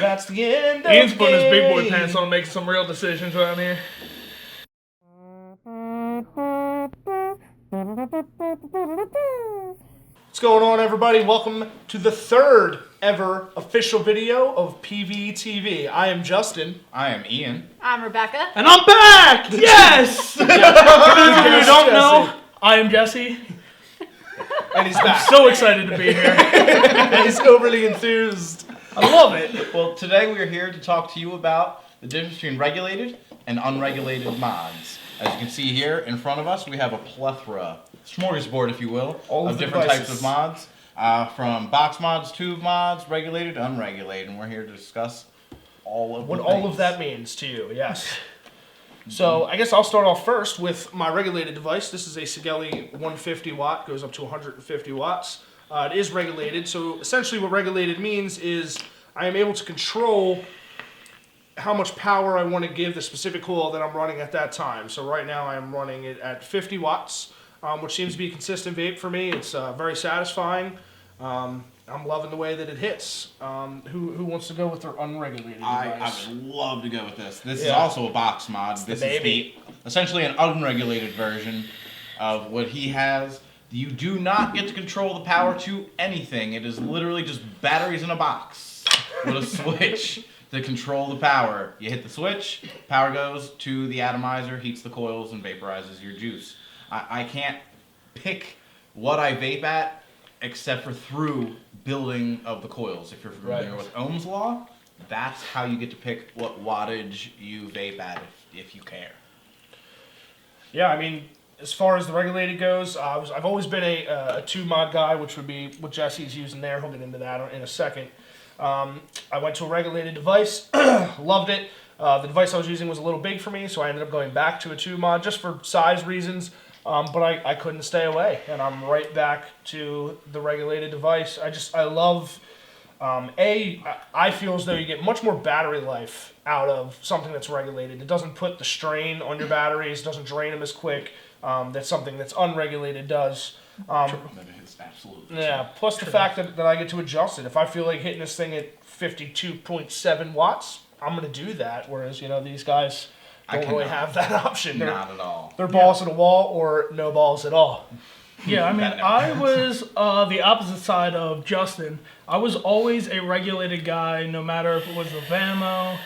That's the end of Ian's putting his big boy game. pants on, making some real decisions around here. What's going on, everybody? Welcome to the third ever official video of PVTV. I am Justin. I am Ian. I'm Rebecca. And I'm back! Yes! For those of you who don't know, I am Jesse. And he's back. So excited to be here. And he's overly enthused. I love it. Well, today we are here to talk to you about the difference between regulated and unregulated mods. As you can see here in front of us, we have a plethora, smorgasbord if you will, of different types of mods. From box mods, tube mods, regulated, unregulated. And we're here to discuss all of What the all things. of that means to you, yes. So I guess I'll start off first with my regulated device. This is a Sigelli 150 watt, goes up to 150 watts. It is regulated, so essentially what regulated means is I am able to control how much power I want to give the specific coil that I'm running at that time. So right now I am running it at 50 watts, which seems to be a consistent vape for me. It's very satisfying. I'm loving the way that it hits. Who wants to go with their unregulated device? I would love to go with this. This is also a box mod. This baby. is essentially an unregulated version of what he has. You do not get to control the power to anything. It is literally just batteries in a box with a switch to control the power. You hit the switch, power goes to the atomizer, heats the coils, and vaporizes your juice. I can't pick what I vape at except for through building of the coils. If you're familiar with Ohm's law, that's how you get to pick what wattage you vape at if you care. Yeah, I mean, as far as the regulated goes, I've always been a two mod guy, which would be what Jesse's using there. He'll get into that in a second. I went to a regulated device, loved it. The device I was using was a little big for me, so I ended up going back to a two mod just for size reasons. But I couldn't stay away, and I'm right back to the regulated device. I love. I feel as though you get much more battery life out of something that's regulated. It doesn't put the strain on your batteries, doesn't drain them as quick. That's something that's unregulated does. That is absolutely Yeah, plus the fact that I get to adjust it. If I feel like hitting this thing at 52.7 watts, I'm going to do that. Whereas, these guys don't really have that option. Not at all. They're balls to the wall or no balls at all. Yeah, I mean, I was the opposite side of Justin. I was always a regulated guy, no matter if it was the Vamo.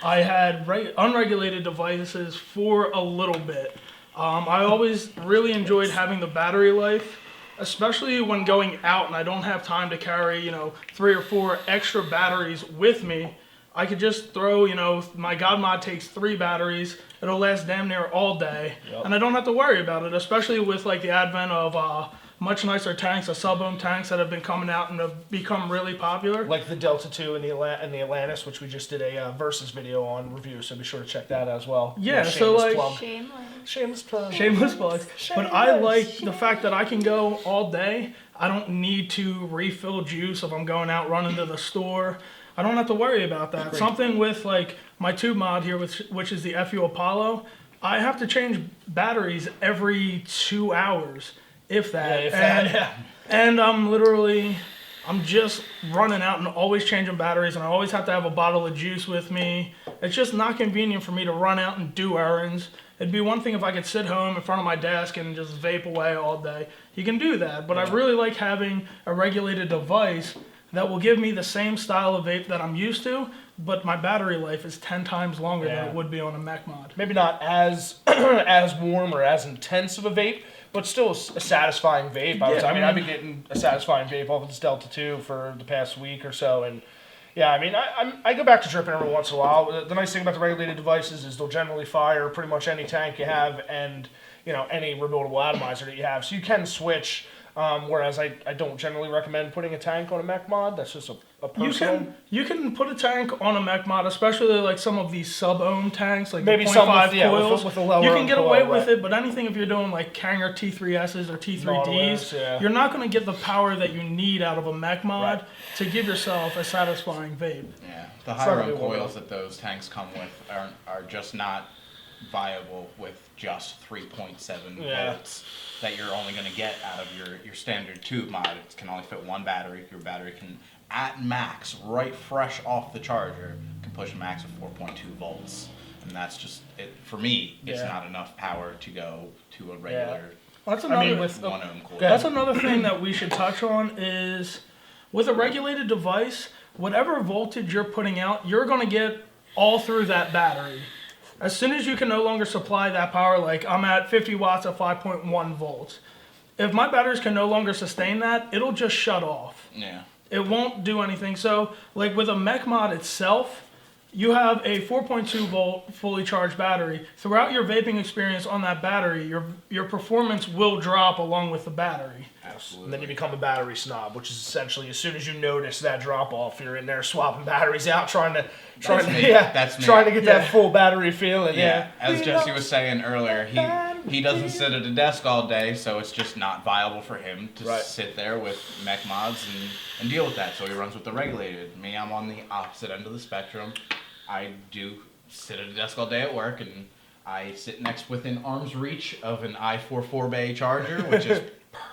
I had unregulated devices for a little bit. I always really enjoyed having the battery life, especially when going out and I don't have time to carry, 3 or 4 extra batteries with me. I could just throw, my God mod takes 3 batteries. It'll last damn near all day. Yep. And I don't have to worry about it, especially with the advent of much nicer tanks, the sub-ohm tanks that have been coming out and have become really popular. Like the Delta 2 and the Atlantis, which we just did a Versus video on review, so be sure to check that as well. Yeah, Shameless plug. Shameless plugs. But I like the fact that I can go all day. I don't need to refill juice if I'm going out running to the store. I don't have to worry about that. Great. Something with my tube mod here, which is the FU Apollo, I have to change batteries every 2 hours, if that. And I'm just running out and always changing batteries, and I always have to have a bottle of juice with me. It's just not convenient for me to run out and do errands. It'd be one thing if I could sit home in front of my desk and just vape away all day. You can do that, but I really like having a regulated device that will give me the same style of vape that I'm used to, but my battery life is 10 times longer than it would be on a mech mod. Maybe not as as warm or as intense of a vape, but still a satisfying vape. I've been getting a satisfying vape off of this Delta 2 for the past week or so, and yeah, I go back to dripping every once in a while. The nice thing about the regulated devices is they'll generally fire pretty much any tank you have and any rebuildable atomizer that you have, so you can switch. Whereas I don't generally recommend putting a tank on a mech mod. That's just a personal. You can put a tank on a mech mod, especially like some of these sub-ohm tanks, like maybe the some 0.5 coils. With a lower you can get away coil, with it, but anything if you're doing like Kanger T3Ss or T3Ds, you're not going to get the power that you need out of a mech mod to give yourself a satisfying vape. Yeah, the higher end coils that those tanks come with are just not viable with just 3.7 volts that you're only going to get out of your standard tube mod. It can only fit one battery. Your battery can at max, right fresh off the charger, can push a max of 4.2 volts. And that's just, it. For me, it's Yeah. not enough power to go to a regular That's another, with 1 ohm coil. that's another thing that we should touch on is with a regulated device, whatever voltage you're putting out, you're going to get all through that battery. As soon as you can no longer supply that power, like I'm at 50 watts at 5.1 volts. If my batteries can no longer sustain that, it'll just shut off. Yeah. It won't do anything. So, like with a mech mod itself, you have a 4.2 volt fully charged battery. Throughout your vaping experience on that battery, your performance will drop along with the battery. Absolutely. And then you become a battery snob, which is essentially as soon as you notice that drop off, you're in there swapping batteries out, trying to me. yeah, That's me. trying to get Yeah. that full battery feeling. Yeah, Yeah. as Jesse was saying earlier, he doesn't sit at a desk all day, so it's just not viable for him to Right. sit there with mech mods and deal with that. So he runs with the regulated. Me, I'm on the opposite end of the spectrum. I do sit at a desk all day at work, and I sit within arm's reach of an i44 bay charger, which is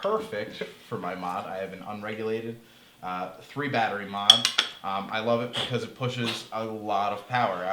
perfect for my mod. I have an unregulated 3 battery mod. I love it because it pushes a lot of power.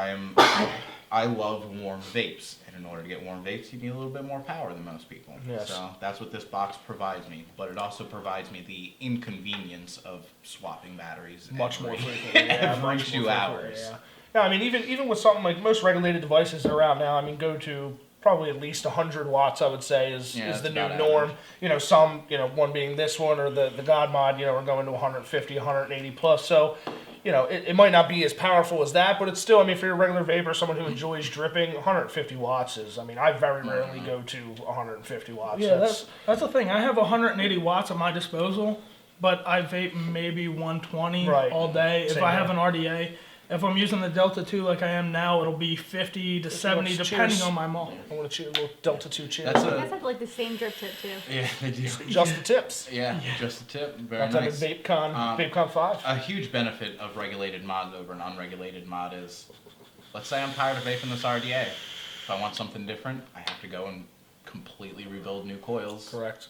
I love warm vapes, and in order to get warm vapes, you need a little bit more power than most people. Yes. So that's what this box provides me, but it also provides me the inconvenience of swapping batteries Much more every- frequently. Yeah, every much more 2 frequently, hours. Yeah. Yeah, I mean, even with something like most regulated devices that are out now, I mean, go to probably at least 100 watts, I would say, is Yeah, the that's new about norm. average. You know, some, one being this one or the God mod, are going to 150, 180 plus. So, it might not be as powerful as that, but it's still, I mean, if you're a regular vapor, someone who enjoys dripping, 150 watts is, I mean, I very rarely go to 150 watts. Yeah, that's the thing. I have 180 watts at my disposal, but I vape maybe 120 Right. all day. If Same I have here. an RDA, if I'm using the Delta 2 like I am now, it'll be 50 to 70 Cheers. depending on my mod. I want to cheer a little Delta 2 cheers. That's You guys have like the same drip tip too. Yeah, they do. Just the tips. Yeah, just a tip. Very That's like a nice. VapeCon 5. A huge benefit of regulated mods over an unregulated mod is, let's say I'm tired of vaping this RDA. If I want something different, I have to go and completely rebuild new coils. Correct.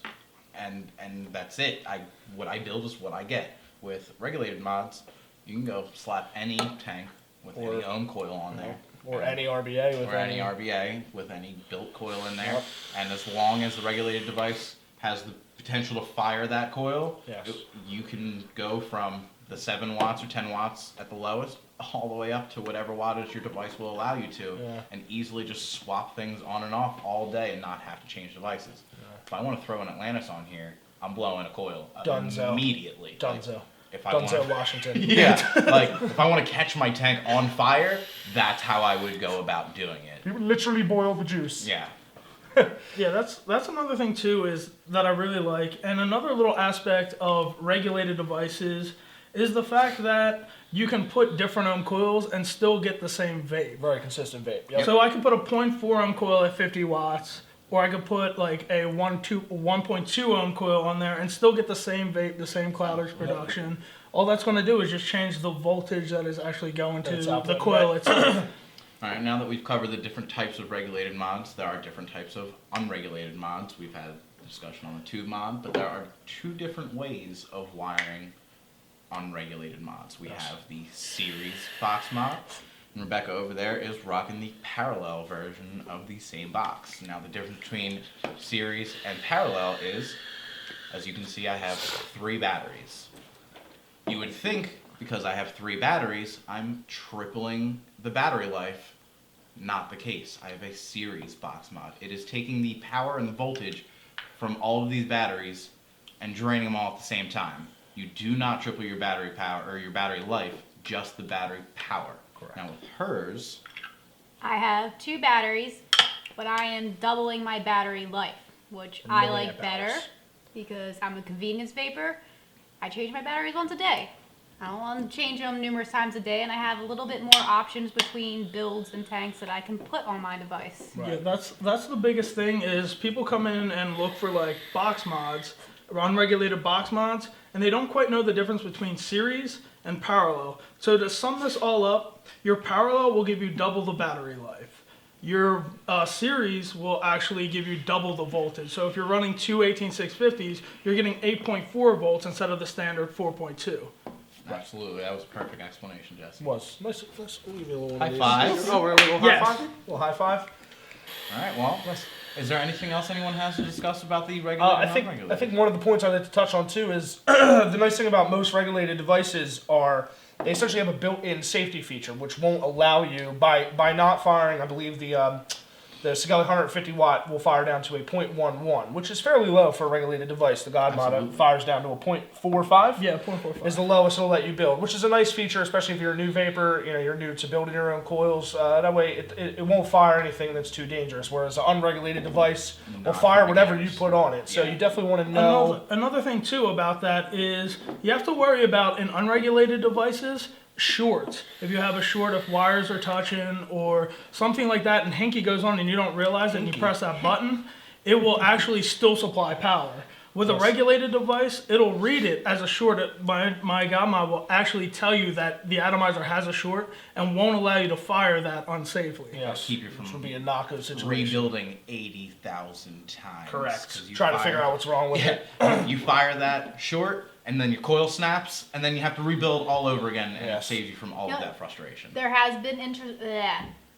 And that's it. What I build is what I get. With regulated mods, you can go slap any tank with Or- any ohm coil on there. Or any RBA with Or any RBA with any built coil in there. Yep. And as long as the regulated device has the potential to fire that coil, Yes. you can go from the 7 watts or 10 watts at the lowest all the way up to whatever wattage your device will allow you to, Yeah. and easily just swap things on and off all day and not have to change devices. If I want to throw an Atlantis on here, I'm blowing a coil Dunzo. immediately. Like, Dunzo. if I Dunzo, want, Washington. yeah, like if I want to catch my tank on fire, that's how I would go about doing it. You literally boil the juice. Yeah. Yeah, that's another thing too is that I really like, and another little aspect of regulated devices is the fact that you can put different ohm coils and still get the same vape. Very consistent vape. Yep. So I could put a 0.4 ohm coil at 50 watts, or I could put like a 1.2 ohm coil on there and still get the same vape, the same cloudage production. All that's going to do is just change the voltage that is actually going That's to output, the coil right. itself. All right, now that we've covered the different types of regulated mods, there are different types of unregulated mods. We've had a discussion on the tube mod, but there are 2 different ways of wiring unregulated mods. We have the series box mod, and Rebecca over there is rocking the parallel version of the same box. Now the difference between series and parallel is, as you can see, I have 3 batteries. You would think, because I have 3 batteries, I'm tripling the battery life. Not the case. I have a series box mod. It is taking the power and the voltage from all of these batteries and draining them all at the same time. You do not triple your battery power or your battery life, just the battery power. Correct. Now with hers, I have 2 batteries, but I am doubling my battery life, which I like better because I'm a convenience vapor. I change my batteries once a day. I don't want to change them numerous times a day, and I have a little bit more options between builds and tanks that I can put on my device. Yeah, that's the biggest thing is people come in and look for like box mods, or unregulated box mods, and they don't quite know the difference between series and parallel. So to sum this all up, your parallel will give you double the battery life. Your series will actually give you double the voltage. So if you're running 2 18650s, you're getting 8.4 volts instead of the standard 4.2. Absolutely, that was a perfect explanation, Jesse. Was nice. Let's give you a little one High of these. five. Oh, we're a little Yes. high five. Little high five. All right, well, Nice. is there anything else anyone has to discuss about the regulated I and think unregulated? I think one of the points I'd like to touch on too is the nice thing about most regulated devices are they essentially have a built-in safety feature which won't allow you by not firing. I believe the Sigali 150 watt will fire down to a 0.11, which is fairly low for a regulated device. The God mod Absolutely. fires down to a 0.45. Yeah, 0.45. Is the lowest it'll let you build, which is a nice feature, especially if you're a new vapor. You know, you're new to building your own coils. That way, it won't fire anything that's too dangerous. Whereas an unregulated device will fire whatever you put on it. So Yeah. you definitely want to know. Another thing too about that is you have to worry about in unregulated devices shorts. If you have a short, if wires are touching or something like that, and hinky goes on and you don't realize it, and you press that button, it will actually still supply power. With a regulated device, it'll read it as a short. My Gamma will actually tell you that the atomizer has a short and won't allow you to fire that unsafely. Yes, keep you from which would be a knockout situation. rebuilding 80,000 times. Correct. 'Cause you Trying to fire- figure out what's wrong with it. You fire that short, and then your coil snaps, and then you have to rebuild all over again, and Yes. it saves you from all Yep. of that frustration. There has been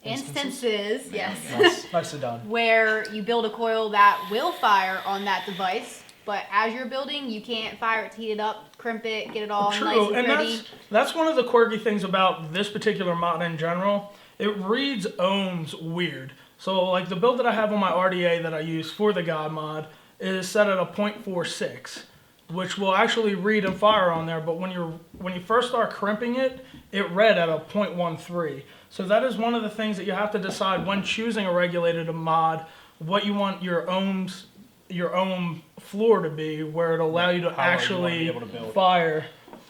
instances, There yes, we go. Nicely done. where you build a coil that will fire on that device, but as you're building, you can't fire it to heat it up, crimp it, get it all nice True, and and pretty. that's one of the quirky things about this particular mod in general. It reads ohms weird. So like the build that I have on my RDA that I use for the God mod is set at a 0.46, which will actually read and fire on there. But when you first start crimping it, it read at a 0.13. So that is one of the things that you have to decide when choosing a regulated mod, what you want your ohm floor to be, where it'll allow you to How well you wanna actually be able to build. fire.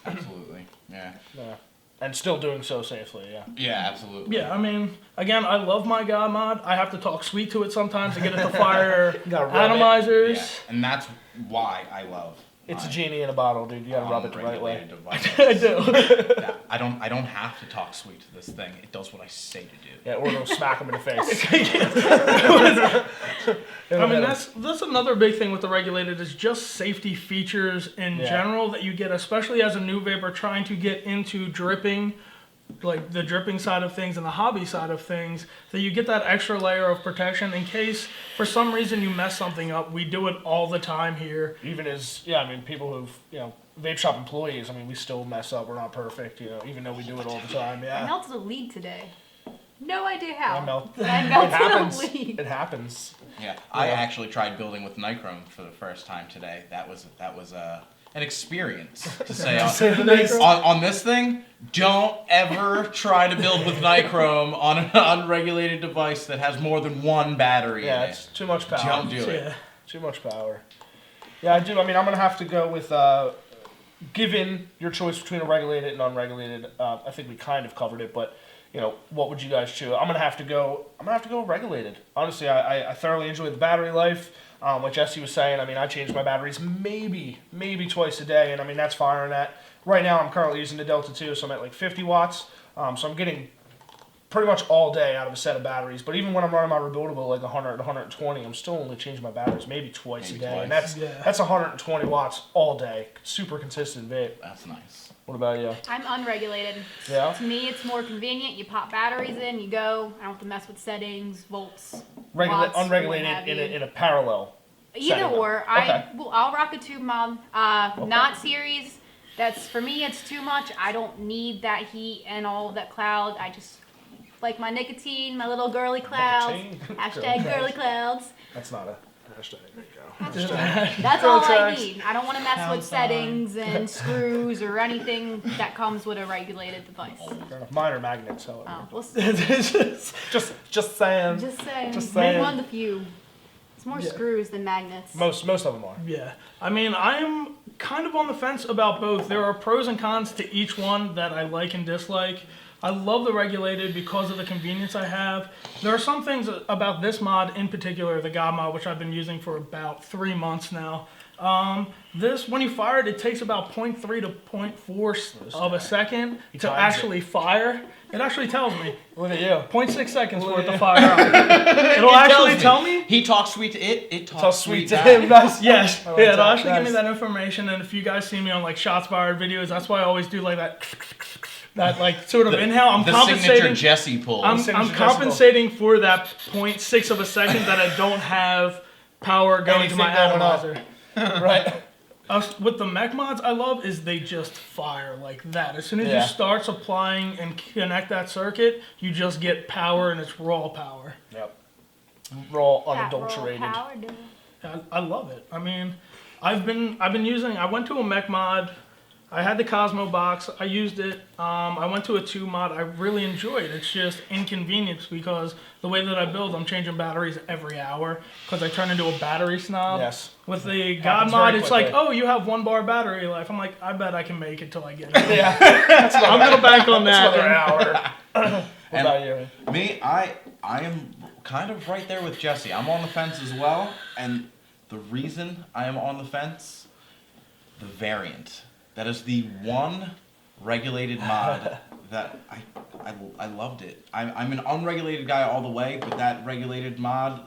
Absolutely. Yeah. Yeah. And still doing so safely. Yeah. Yeah, absolutely. Yeah, I mean, again, I love my God mod. I have to talk sweet to it sometimes to get it to fire gotta rub it. atomizers. Yeah. And that's why I love. It's a my genie in a bottle, dude. You gotta rub it the right way. unregulated I devices. do. Yeah, I don't have to talk sweet to this thing. It does what I say to do. Yeah, or it'll smack them in the face. I mean, that's another big thing with the regulated is just safety features in Yeah. general that you get, especially as a new vapor trying to get into dripping, like the dripping side of things and the hobby side of things, that you get that extra layer of protection in case for some reason you mess something up. We do it all the time here. Even as, yeah, I mean, people who've, vape shop employees, I mean, we still mess up. We're not perfect, even though we do it all the time. I Yeah. melted a lead today. No idea how. I melt. But I It melted happens. a lead. It happens. Yeah, I actually tried building with nichrome for the first time today. That was an experience to say on this thing. Don't ever try to build with nichrome on an unregulated device that has more than one battery Yeah, in it's it. too much power. Don't do it. Yeah. Too much power. Yeah, I do. I mean, I'm gonna have to go with given your choice between a regulated and unregulated. I think we kind of covered it, but what would you guys choose? I'm gonna have to go regulated. Honestly, I thoroughly enjoy the battery life. Like Jesse was saying, I mean, I change my batteries maybe twice a day, and I mean that's firing at. Right now, I'm currently using the Delta 2, so I'm at like 50 watts. So I'm getting pretty much all day out of a set of batteries. But even when I'm running my rebuildable like 100, 120, I'm still only changing my batteries maybe twice a day, and that's 120 watts all day. Super consistent vape. That's nice. What about you? I'm unregulated. Yeah. To me, it's more convenient. You pop batteries in, you go. I don't have to mess with settings, volts. watts, Unregulated what have in you. a parallel. Either setting. or. Okay. I'll rock a tube mod. Not series. That's for me. It's too much. I don't need that heat and all of that cloud. I just like my nicotine, my little girly clouds. Nicotine. Hashtag girly clouds. That's not a hashtag. There you go. That's all I tags. need. I don't want to mess with settings and screws or anything that comes with a regulated device. Fair enough. Mine are magnets, however. Oh, we'll Just saying. just saying. Just saying. One of the few. It's more screws than magnets. Most of them are. Yeah, I mean, I'm kind of on the fence about both. There are pros and cons to each one that I like and dislike. I love the regulated because of the convenience I have. There are some things about this mod in particular, the God mod, which I've been using for about 3 months now, This, when you fire it, it takes about 0.3 to 0.4 of a second to times actually fire. It actually tells me Look at you. 0.6 seconds for it to fire out. It'll actually tell me. He talks sweet to it. It talks Talk sweet to back. him. Nice. Yes, like yeah, it'll that. actually give me Nice. that information. And if you guys see me on like shots fired videos, that's why I always do like that like sort of inhale. I'm The compensating. signature Jesse pull. I'm signature compensating for that 0.6 of a second that I don't have power going to my Anything going up. atomizer. Right. With the mech mods I love is they just fire like that. As soon as Yeah. you start supplying and connect that circuit, you just get power and it's raw power. Yep. Raw, That raw unadulterated. power, dude. I love it. I mean, I've been using. I went to a mech mod. I had the Cosmo box. I used it. I went to a 2 mod. I really enjoyed it. It's just inconvenience because the way that I build, I'm changing batteries every hour because I turn into a battery snob. Yes. With the God Happens mod, very it's like, quickly. oh, you have 1 bar battery life. I'm like, I bet I can make it till I get it. Yeah. I'm gonna bank on that. Another hour. What And- about you? Me, I am kind of right there with Jesse. I'm on the fence as well, and the reason I am on the fence, the variant. That is the one regulated mod that I loved it. I'm an unregulated guy all the way, but that regulated mod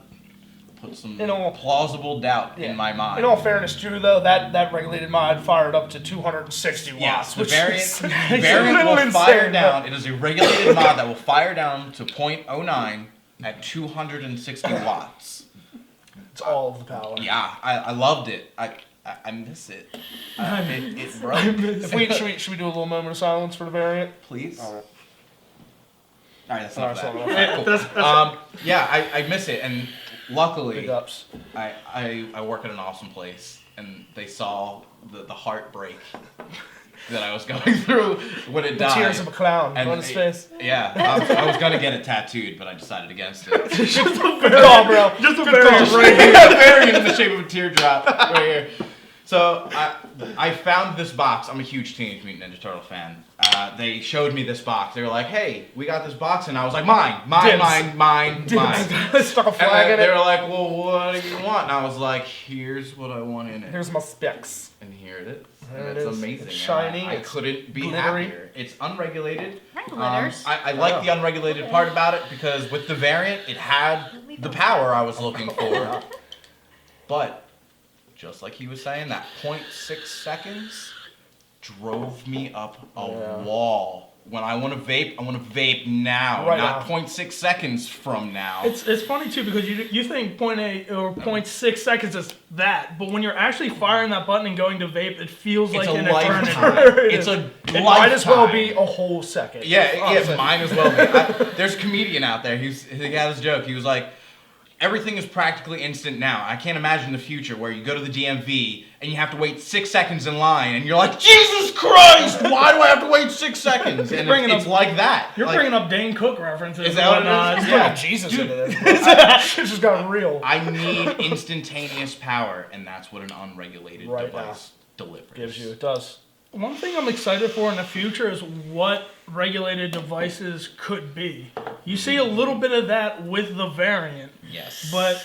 put some In all- plausible doubt Yeah. in my mind. In all fairness, Drew, though, that regulated mod fired up to 260 watts. Yes, the which variant, is the a variant little will insane, fire but- down. It is a regulated mod that will fire down to 0.09 at 260 watts. It's all of the power. Yeah, I loved it. I miss it. It broke. If should we do a little moment of silence for the variant? Please. All right. All right, that's All enough right, of so- that. Alright, cool. Yeah, I miss it, and luckily, Big ups. I work at an awesome place, and they saw the heartbreak that I was going through when it The died. tears of a clown And on his it- face. Yeah, I was gonna get it tattooed, but I decided against it. Good call, bro. Just a Good call. variant right A variant in the shape of a teardrop right here. So I found this box. I'm a huge Teenage Mutant Ninja Turtle fan. They showed me this box. They were like, "Hey, we got this box," and I was like, "Mine." Stuck a And flag in they it. were like, "Well, what do you want?" And I was like, "Here's what I want in it." Here's my specs. And here it is. There And it it's is. amazing. It's and shiny, I it's couldn't be glittery. happier. It's unregulated. Glitters. I like the unregulated part about it because with the variant, it had the power I was looking for. But just like he was saying, that 0.6 seconds drove me up a wall. When I want to vape, I want to vape now, Right not now. 0.6 seconds from now. It's funny too because you think 0.8 or 0.6 seconds is that, but when you're actually firing that button and going to vape, it feels It's like a an eternity. lifetime. It's a It lifetime. might as well be a whole second. Yeah, Honestly. mine as well. There's a comedian out there. He had this joke. He was like, everything is practically instant now. I can't imagine the future where you go to the DMV and you have to wait 6 seconds in line, and you're like, Jesus Christ, why do I have to wait 6 seconds? And bringing it's up- like that. You're Like, bringing up Dane Cook references. Is that what it is? and whatnot. Let's Yeah. bring Jesus Dude. into this. It's just got real. I need instantaneous power, and that's what an unregulated Right device delivers. Gives you. It does. One thing I'm excited for in the future is what regulated devices could be. You see a little bit of that with the variant, Yes. but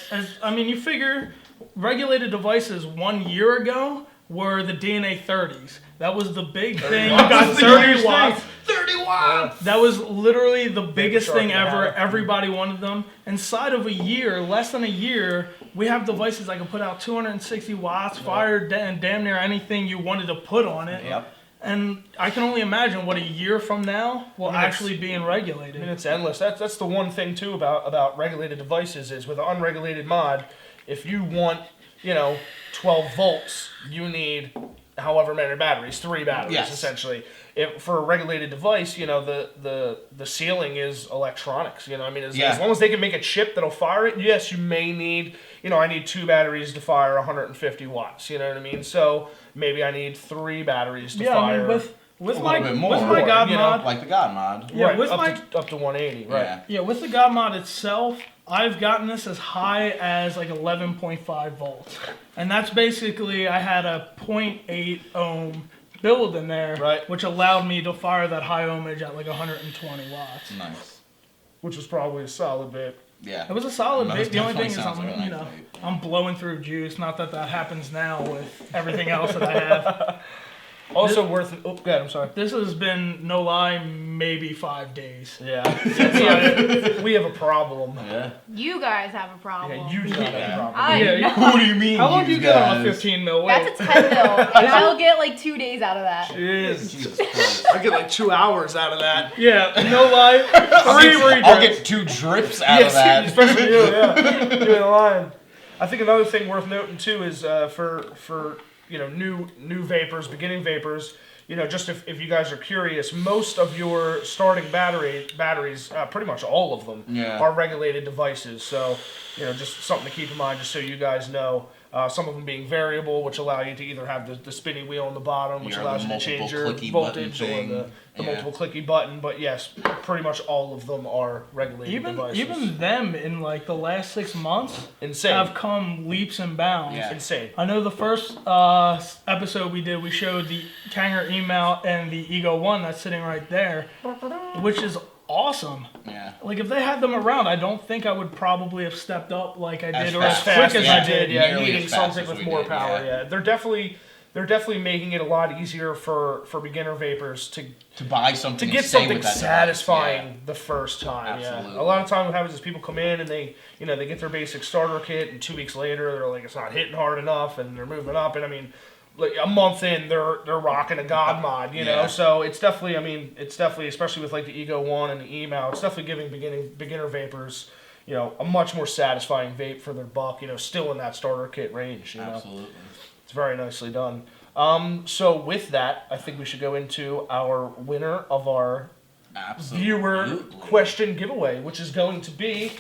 you figure regulated devices 1 year ago were the DNA 30s. That was the big thing. You got 30 watts. 30 watts! That was literally the biggest shark thing in the ever. hat. Everybody wanted them. Inside of a year, less than a year, we have devices that can put out 260 watts, fire damn near anything you wanted to put on it. Yep. And I can only imagine what a year from now will actually be I regulated. mean, it's endless. That's the one thing too about regulated devices is with an unregulated mod, if you want 12 volts, you need however many batteries, 3 batteries Yes. essentially. For a regulated device, the ceiling is electronics. As long as they can make a chip that'll fire it, yes, you may need. I need 2 batteries to fire 150 watts. You know what I mean? So maybe I need 3 batteries to Yeah, I fire. mean, with A my little bit more, with my God you know, mod, Like the God mod. yeah, right, with up, my up to 180, right? Yeah. yeah, with the God mod itself, I've gotten this as high as like 11.5 volts, and that's basically I had a 0.8 ohm build in there, Right. which allowed me to fire that high ohmage at like 120 watts. Nice. Which was probably a solid bit. Yeah. It was a solid Most vape. The only thing is definitely sounds I'm, like a nice vape. I'm blowing through juice. Not that happens now with everything else that I have. Also worth. Oh, good. I'm sorry. This has been, no lie, maybe 5 days. Yeah. we have a problem. Yeah. You guys have a problem. Yeah, you do not have a problem. I Yeah, know. What do you mean? How long do you get on a guys? 15 mil? That's a 10 mil, and I'll get like 2 days out of that. Jesus Christ. I get like 2 hours out of that. Yeah, no lie. I'll get 2 drips out of that. Especially you. Yeah, you ain't lying. I think another thing worth noting too is for new vapors, beginning vapors. Just if you guys are curious, most of your starting batteries, pretty much all of them, are regulated devices. So, just something to keep in mind, just so you guys know. Some of them being variable, which allow you to either have the spinny wheel on the bottom, which allows you to change your voltage, or the multiple clicky button. But yes, pretty much all of them are regulated devices. Even them in like the last 6 months Insane. have come leaps and bounds. Yeah. Insane. I know the first episode we showed the Kanger E-mount and the Ego 1 that's sitting right there, which is awesome. Yeah. Like if they had them around, I don't think I would probably have stepped up like I did As or as fast. quick Fast as as I you did. Yeah, Nearly needing as fast something as with we more did, power. yeah. Yeah, they're definitely making it a lot easier for beginner vapors to buy something get and stay something with that satisfying device. the first time. Absolutely. Yeah, a lot of time what happens is people come in and they get their basic starter kit, and 2 weeks later they're like, it's not hitting hard enough, and they're moving up, and I mean, like a month in they're rocking a God mod, you know. Yeah. So it's definitely especially with like the Ego 1 and the E-mount, it's definitely giving beginner vapors, a much more satisfying vape for their buck, still in that starter kit range, Absolutely. It's very nicely done. So with that, I think we should go into our winner of our Absolutely. viewer question giveaway, which is going to be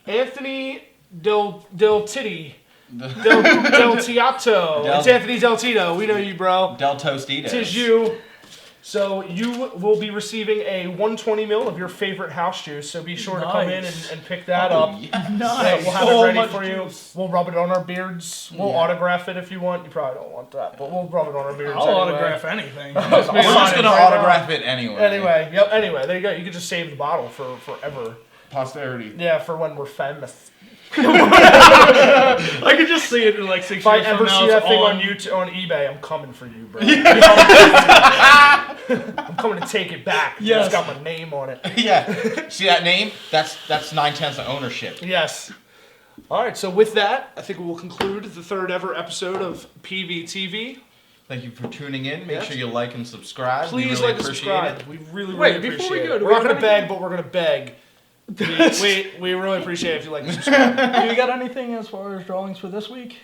Anthony Del Titty. Del Tiato. It's Anthony Del Tito. We know you, bro. Del Tostitos. Tis you. So you will be receiving a 120 ml of your favorite house juice. So be sure to come in and pick that up. Yes. Yeah, we'll have it ready for you. We'll rub it on our beards. We'll Yeah. autograph it if you want. You probably don't want that, but we'll rub it on our beards. I'll anyway. autograph anything. We're just going to autograph it anyway. Anyway, there you go. You can just save the bottle for forever. Posterity. Yeah, for when we're famous. I could just see it in like 6 If I years from ever now. see it's that thing on on YouTube, on eBay, I'm coming for you, bro. I'm coming to take it back. Yes. It's got my name on it. Yeah. See that name? That's 9/10 of ownership. Yes. All right, so with that, I think we will conclude the 3rd ever episode of PVTV. Thank you for tuning in. Make Yes. sure you like and subscribe. Please we really like and appreciate subscribe. it. We really, Wait, really before appreciate we go, it. do We're we not have going to beg, but we're going to beg. We really appreciate it if you like and subscribe. You got anything as far as drawings for this week?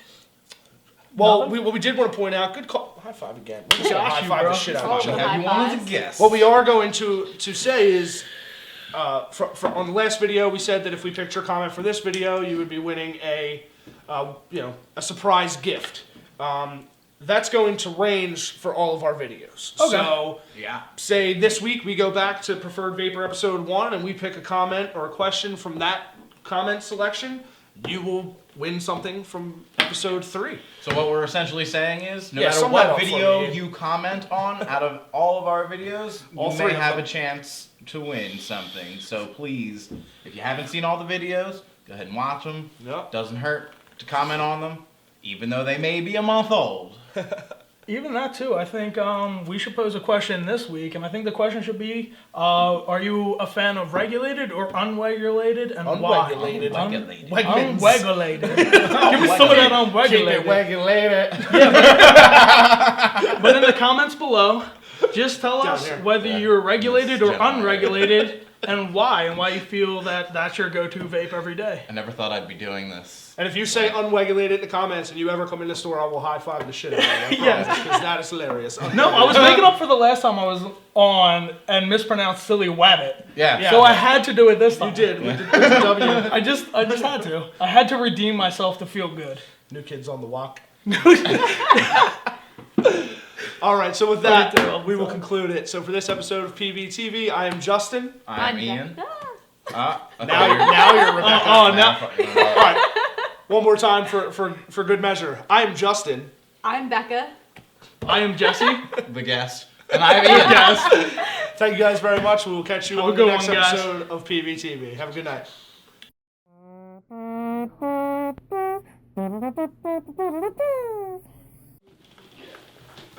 Well, Nothing? we did want to point out, good call. High five again. We're just gonna Got high you, five bro. the shit out of It's each all other. good. Have you wanted to guess? What we are going to say is, on the last video, we said that if we picked your comment for this video, you would be winning a surprise gift. That's going to range for all of our videos. Okay. So, Yeah. say this week we go back to Preferred Vapor episode 1 and we pick a comment or a question from that comment selection, you will win something from episode 3. So what we're essentially saying is, no Yeah, matter sum that what up for video me. you comment on, out of all of our videos, All you 3 may of have them. a chance to win something. So please, if you haven't seen all the videos, go ahead and watch them. Yep. Doesn't hurt to comment on them, even though they may be a month old. Even that too. I think we should pose a question this week, and I think the question should be: are you a fan of regulated or unregulated, and Unregulated. why? Unregulated. Unregulated. Give me some of that unregulated. regulated. But in the comments below, just tell Down us here. whether you're regulated or Gentlemen. unregulated, and why you feel that that's your go-to vape every day. I never thought I'd be doing this. And if you say unregulated in the comments and you ever come in the store, I will high five the shit out of you. Yes. Because that is hilarious. No, I was making up for the last time I was on and mispronounced silly wabbit. Yeah. So I had to do it this time. You did. We did the W. I just had to. I had to redeem myself to feel good. New kids on the walk. All right, so with that, we will conclude it. So for this episode of PVTV, I am Justin. I'm Ian. Ah. Now you're Rebecca. Oh, now. All right, one more time for good measure. I am Justin. I'm Becca. I am Jesse. The guest. And I'm Ian. Yes. Thank you guys very much. We will catch you Have a on the good next one, guys. episode of PVTV. Have a good night.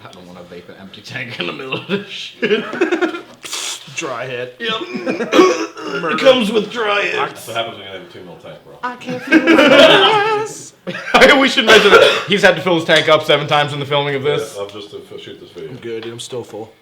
I don't want to vape an empty tank in the middle of this shit. Dry hit. Yep. It comes with dry hits. That's what happens when you have a 2 mil tank, bro. I can't feel it. We should mention that he's had to fill his tank up 7 times in the filming of this. Yeah, I'll just shoot this video. I'm good, dude. I'm still full.